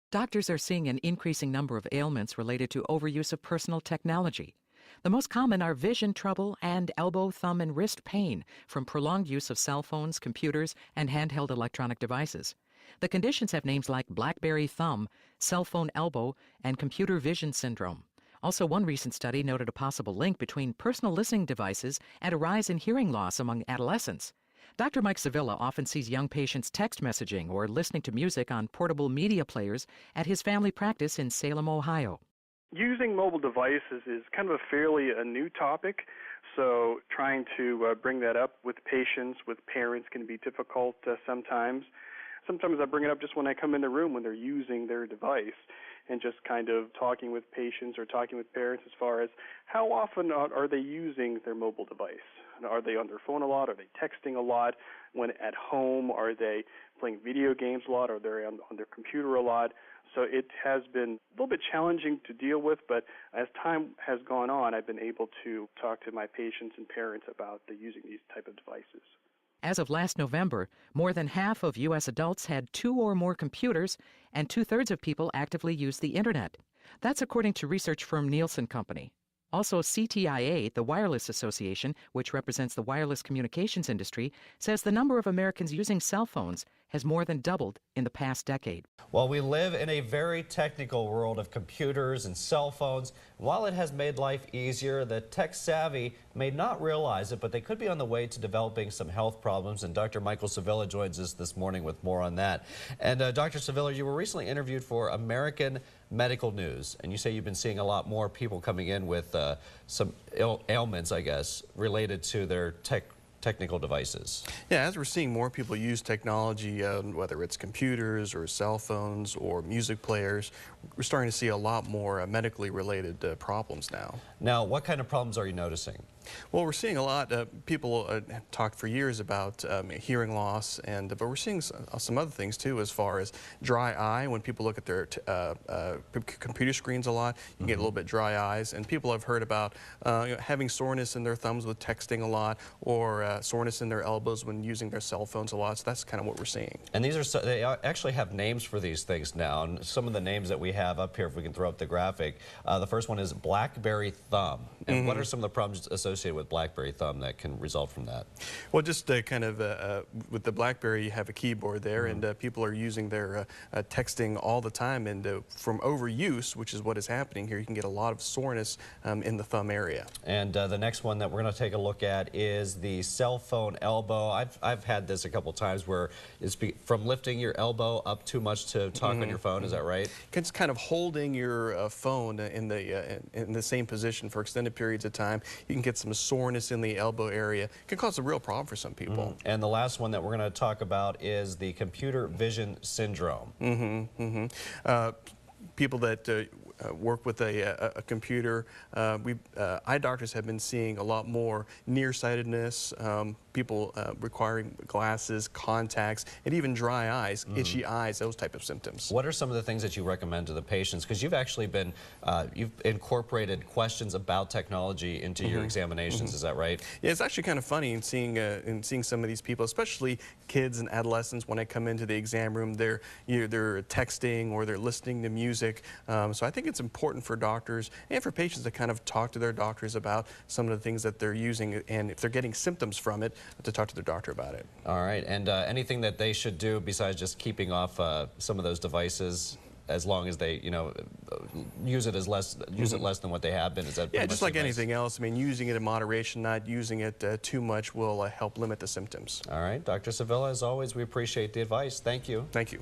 Doctors are seeing an increasing number of ailments related to overuse of personal technology. The most common are vision trouble and elbow, thumb, and wrist pain from prolonged use of cell phones, computers, and handheld electronic devices. The conditions have names like BlackBerry thumb, cell phone elbow, and computer vision syndrome. Also, one recent study noted a possible link between personal listening devices and a rise in hearing loss among adolescents. Dr. Mike Sevilla often sees young patients text messaging or listening to music on portable media players at his family practice in Salem, Ohio. Using mobile devices is kind of a fairly new topic, so trying to bring that up with patients, with parents can be difficult sometimes. Sometimes I bring it up just when I come in the room when they're using their device and just kind of talking with patients or talking with parents as far as how often are they using their mobile device. Are they on their phone a lot? Are they texting a lot? When at home, are they playing video games a lot? Are they on their computer a lot? So it has been a little bit challenging to deal with, but as time has gone on, I've been able to talk to my patients and parents about using these type of devices. As of last November, more than half of U.S. adults had 2 or more computers, and 2/3 of people actively use the Internet. That's according to research firm Nielsen Company. Also, CTIA, the Wireless Association, which represents the wireless communications industry, says the number of Americans using cell phones has more than doubled in the past decade. Well, we live in a very technical world of computers and cell phones. While it has made life easier, the tech savvy may not realize it, but they could be on the way to developing some health problems. And Dr. Michael Sevilla joins us this morning with more on that. And Dr. Sevilla, you were recently interviewed for American Medical News, and you say you've been seeing a lot more people coming in with some ailments, I guess, related to their technical devices. Yeah, as we're seeing more people use technology, whether it's computers or cell phones or music players, we're starting to see a lot more medically related problems now. Now, what kind of problems are you noticing? Well, we're seeing a lot. People talked for years about hearing loss, but we're seeing some other things too, as far as dry eye. When people look at their computer screens a lot, you get a little bit dry eyes. And people have heard about having soreness in their thumbs with texting a lot, or soreness in their elbows when using their cell phones a lot. So that's kind of what we're seeing. And these are they actually have names for these things now. And some of the names that we have up here, if we can throw up the graphic, the first one is BlackBerry thumb. And what are some of the problems associated with BlackBerry thumb that can result from that? Well, just kind of with the BlackBerry, you have a keyboard there, and people are using their texting all the time, and from overuse, which is what is happening here, you can get a lot of soreness in the thumb area. And the next one that we're going to take a look at is the cell phone elbow. I've had this a couple times where it's from lifting your elbow up too much to talk on your phone. Is that right? It's kind of holding your phone in the same position for extended periods of time. You can get some soreness in the elbow area. It can cause a real problem for some people. And the last one that we're going to talk about is the computer vision syndrome. People that work with a computer, eye doctors have been seeing a lot more nearsightedness, people requiring glasses, contacts, and even dry eyes, itchy eyes, those type of symptoms. What are some of the things that you recommend to the patients? Because you've actually been, you've incorporated questions about technology into your examinations, is that right? Yeah, it's actually kind of funny in seeing some of these people, especially kids and adolescents. When I come into the exam room, they're texting or they're listening to music. So I think it's important for doctors and for patients to kind of talk to their doctors about some of the things that they're using, and if they're getting symptoms from it, to talk to their doctor about it. All right, and anything that they should do besides just keeping off some of those devices, as long as they, use it less than what they have been? Is that just like anything else? I mean, using it in moderation, not using it too much, will help limit the symptoms. All right, Dr. Sevilla, as always, we appreciate the advice. Thank you. Thank you.